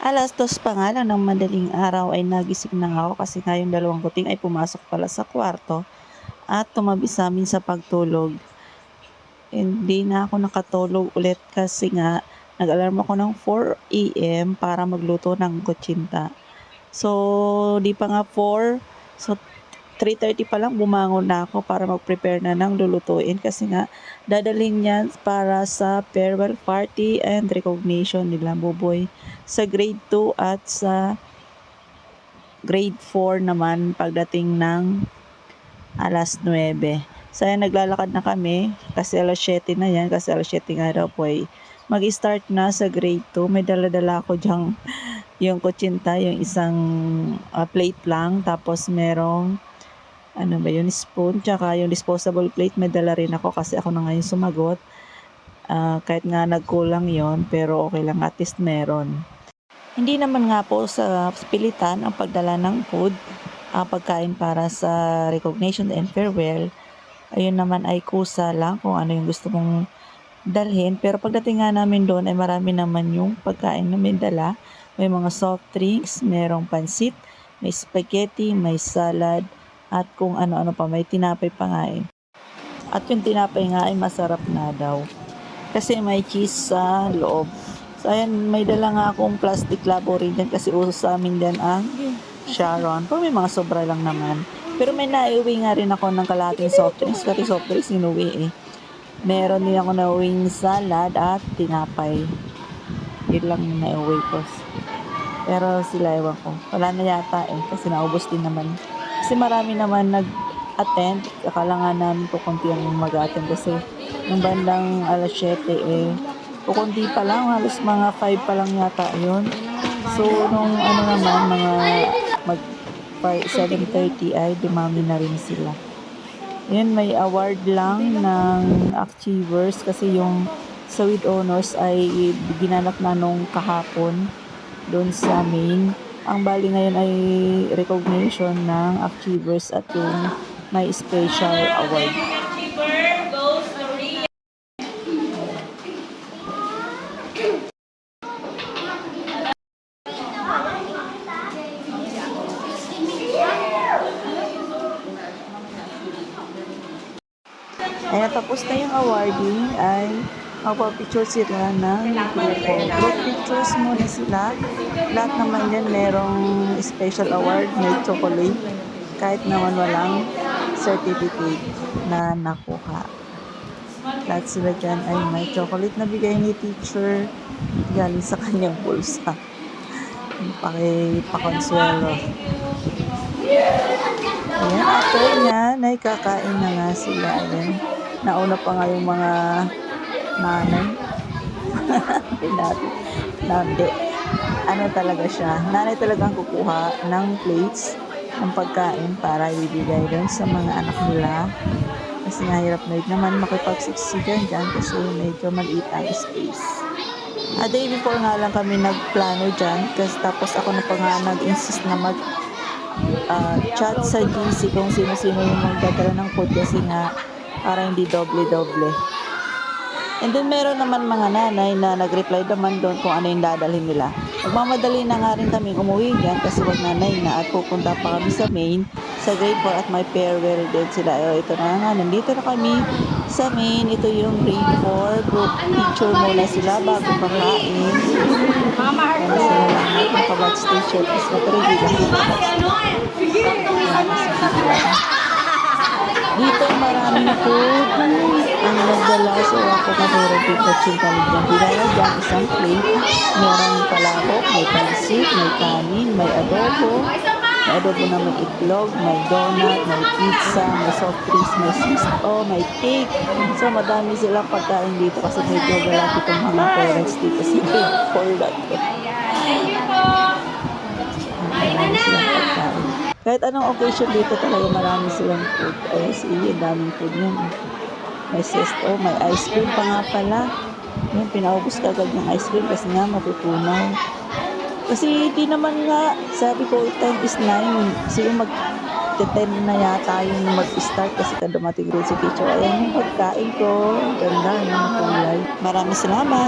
2:00 pa nga lang ng madaling araw ay nagising na ako kasi nga yung dalawang kuting ay pumasok pala sa kwarto at tumabi sa amin sa pagtulog. Hindi na ako nakatulog ulit kasi nga nag-alarm ako ng 4 AM para magluto ng kutsinta. So, di pa nga 4, so 3:30 pa lang bumangon na ako para mag-prepare na ng lulutuin kasi nga dadalhin niyan para sa farewell party and recognition nila Buboy sa grade 2 at sa grade 4 naman pagdating ng 9:00. So, ayan, naglalakad na kami kasi 7:00 na yan kasi 7:00 nga daw po ay mag-start na sa grade 2. May dala-dala ako dyang yung kutsinta, yung isang plate lang, tapos merong ano ba yun, spoon, tsaka yung disposable plate may dala rin ako kasi ako na ngayon sumagot. Kahit nga nagkulang yon pero okay lang, at least meron. Hindi naman nga po sa pilitan ang pagdala ng food, pagkain para sa recognition and farewell. Ayun naman ay kusa lang kung ano yung gusto mong dalhin. Pero pagdating nga namin doon ay marami naman yung pagkain na may dala. May mga soft drinks, merong pansit, may spaghetti, may salad, at kung ano-ano pa, may tinapay pa nga eh. At yung tinapay nga ay masarap na daw. Kasi may cheese sa loob. So ayan, may dala nga akong plastic labo rin dyan kasi uso sa amin din ang Sharon. Pero may mga sobra lang naman. Pero may naiuwi nga rin ako ng kalahating soft drinks. Kasi soft drinks inuwi eh. Meron din ako nauwing salad at tinapay. Yun lang yung nauwi ko. Pero sila, ewan ko. Wala na yata eh. Kasi naubos din naman. Kasi marami naman nag-attend. Akala nga namin kukunti ang mag-attend. Kasi yung bandang 7:00 eh. Kukunti pa lang. Halos mga 5 pa lang yata yun. So, nung ano naman, mga 7:30 ay dumami na rin sila. Yan, may award lang ng achievers kasi yung sa with honors ay ginanap na nung kahapon doon sa main. Ang bali ngayon ay recognition ng achievers at yung may special award. Ay tapos na yung awarding ay magpa-picture sila ng grupo. Group pictures muna sila. Lahat naman yan merong special award, may chocolate. Kahit naman walang certificate na nakuha. Lahat sila dyan ay may chocolate na bigay ni teacher galing sa kanyang bulsa. Pakonsuelo. Ayan, after nyan ay kakain na nga sila. Ayan. Nauna pa nga yung mga nanay. Hindi. Ano talaga siya? Nanay talagang kukuha ng plates ng pagkain para ibigay doon sa mga anak nila. Kasi nga hirap na naman makipagsiksikan dyan kasi medyo maliit ang space. A day before nga lang kami nagplano dyan kasi tapos ako na pa nga nag-insist na chat sa GC kung sino-sino yung magdadala ng food kasi nga para hindi doble-doble. And then meron naman mga nanay na nag-reply naman doon kung ano yung dadalhin nila. Magmamadali na nga rin kami umuwi dyan kasi wag nanay na at pupunta pa kami sa main sa grade 4 at may farewell din sila. Ito na nga, nandito na kami sa main. Ito yung grade 4 group picture muna sila bago pakain. Ano sila lang nakabatch t-shirt tapos matulog lang. Dito maraming food ang nagdala, so ako katulad dito chintalig dyan. Dinala dyan isang plate, merong palabok, may pansit, may kanin, may adobo na may itlog, may donut, may pizza, may soft drinks, may sisto, may cake. So madami silang pagkain dito kasi medyo galap itong mga parents dito sa grade 4 na to. Marami silang pagkain. Kahit anong occasion dito talaga marami silang food. Ay, sige, daming food yan. May sesto, may ice cream pa nga pala. Yung pinaubos ka agad ng ice cream kasi nga matutunaw. Kasi di naman nga, sabi ko, time is 9. Siguro mag-10 na yata yung mag-start kasi ka dumating rin si teacher. Ayan yung pagkain ko. Ganda yung kulay. Maraming salamat.